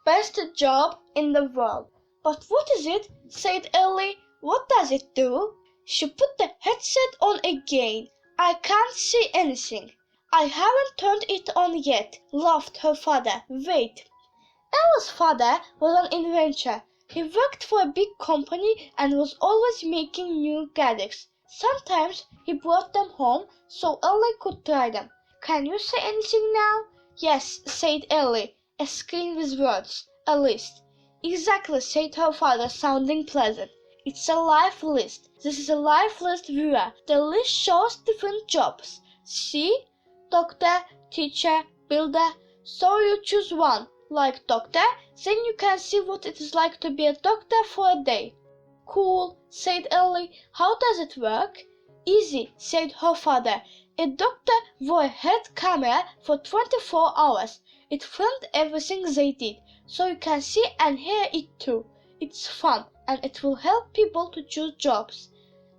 best job in the world. But what is it? Said Ellie. What does it do? She put the headset on again. I can't see anything. I haven't turned it on yet, laughed her father. Wait. Ellie's father was an inventor. He worked for a big company and was always making new gadgets. Sometimes he brought them home so Ellie could try them. Can you say anything now? Yes, said Ellie. A screen with words. A list. Exactly, said her father, sounding pleasant. It's a live list. This is a live list viewer. The list shows different jobs. See? Doctor, teacher, builder. So you choose one, like doctor, then you can see what it is like to be a doctor for a day. Cool, said Ellie. How does it work? Easy, said her father. A doctor wore a head camera for 24 hours. It filmed everything they did, so you can see and hear it too. It's fun, and it will help people to choose jobs.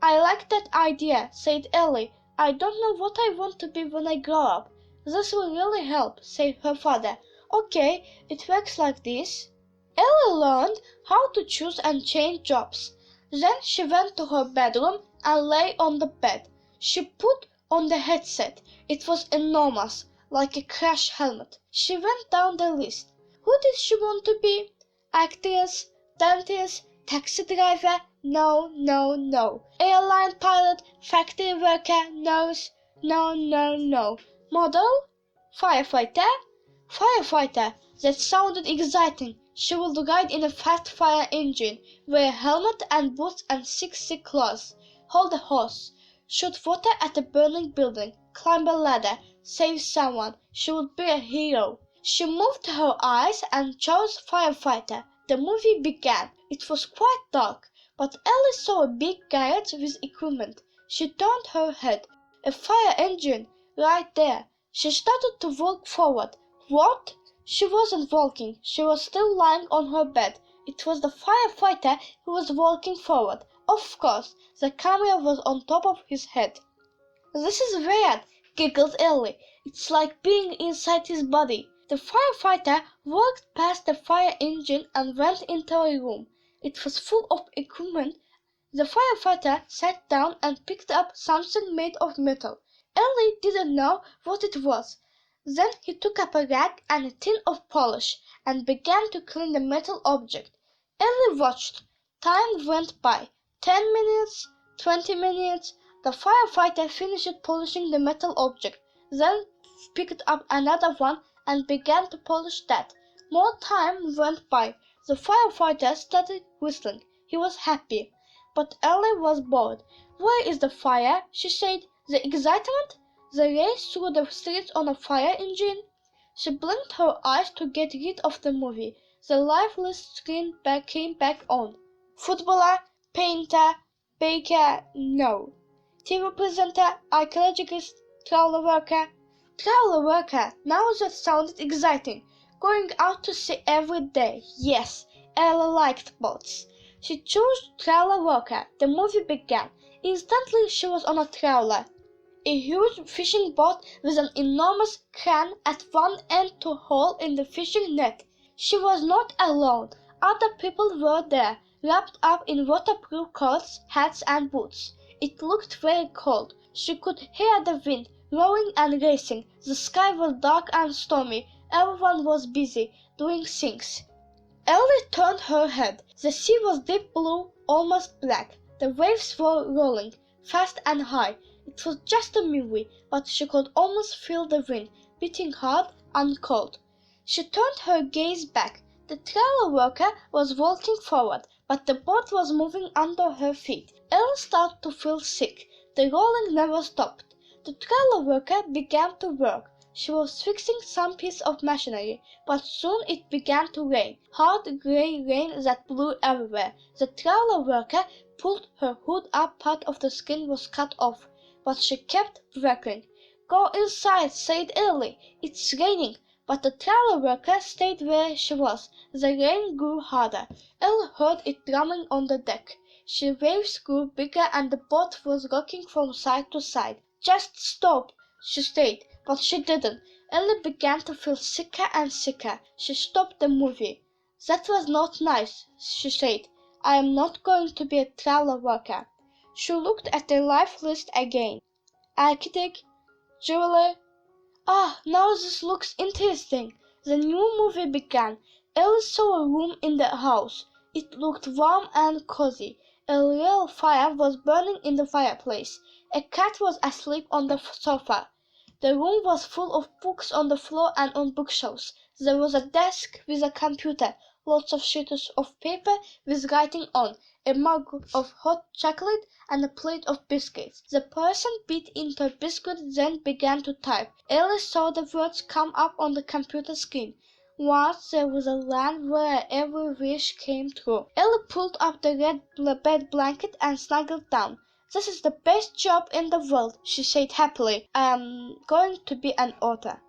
I like that idea, said Ellie. I don't know what I want to be when I grow up. This will really help, said her father. Okay, it works like this. Ellie learned how to choose and change jobs. Then she went to her bedroom and lay on the bed. She put on the headset. It was enormous, like a crash helmet. She went down the list. Who did she want to be? Actress, dentist, taxi driver? No, no, no. Airline pilot, factory worker, nurse? No, no, no. Model? Firefighter? Firefighter. That sounded exciting. She would ride in a fast fire engine, wear a helmet and boots and 6 claws, hold a hose, shoot water at a burning building, climb a ladder, save someone. She would be a hero. She moved her eyes and chose firefighter. The movie began. It was quite dark, but Ellie saw a big garage with equipment. She turned her head. A fire engine, right there. She started to walk forward. What? She wasn't walking. She was still lying on her bed. It was the firefighter who was walking forward. Of course, the camera was on top of his head. This is weird, giggled Ellie. It's like being inside his body. The firefighter walked past the fire engine and went into a room. It was full of equipment. The firefighter sat down and picked up something made of metal. Ellie didn't know what it was. Then he took up a rag and a tin of polish and began to clean the metal object. Ellie watched. Time went by. 10 minutes, 20 minutes. The firefighter finished polishing the metal object, then picked up another one and began to polish that. More time went by. The firefighter started whistling. He was happy. But Ellie was bored. Where is the fire? She said. The excitement? The race through the streets on a fire engine? She blinked her eyes to get rid of the movie. The live list screen came back on. Footballer, painter, baker, no. TV presenter, archaeologist, traveler worker. Traveler worker, now that sounded exciting. Going out to sea every day, yes. Ellie liked boats. She chose traveler worker. The movie began. Instantly she was on a trawler. A huge fishing boat with an enormous crane at one end to haul in the fishing net. She was not alone. Other people were there, wrapped up in waterproof coats, hats and boots. It looked very cold. She could hear the wind, roaring and racing. The sky was dark and stormy. Everyone was busy, doing things. Ellie turned her head. The sea was deep blue, almost black. The waves were rolling, fast and high. It was just a movie, but she could almost feel the wind, beating hard and cold. She turned her gaze back. The trailer worker was walking forward, but the boat was moving under her feet. Ellie started to feel sick. The rolling never stopped. The trailer worker began to work. She was fixing some piece of machinery, but soon it began to rain. Hard grey rain that blew everywhere. The trailer worker pulled her hood up. Part of the skin was cut off, but she kept working. "Go inside," said Ellie. "It's raining." But the trailer worker stayed where she was. The rain grew harder. Ellie heard it drumming on the deck. The waves grew bigger and the boat was rocking from side to side. "Just stop," she said, but she didn't. Ellie began to feel sicker and sicker. She stopped the movie. That was not nice, she said. I am not going to be a travel worker. She looked at the life list again. Architect, jeweler. Ah, now this looks interesting. The new movie began. Ellie saw a room in the house. It looked warm and cozy. A real fire was burning in the fireplace. A cat was asleep on the sofa. The room was full of books on the floor and on bookshelves. There was a desk with a computer, lots of sheets of paper with writing on, a mug of hot chocolate, and a plate of biscuits. The person bit into a biscuit, then began to type. Ellie saw the words come up on the computer screen. Once there was a land where every wish came true. Ellie pulled up the red bed blanket and snuggled down. This is the best job in the world, she said happily. I am going to be an author.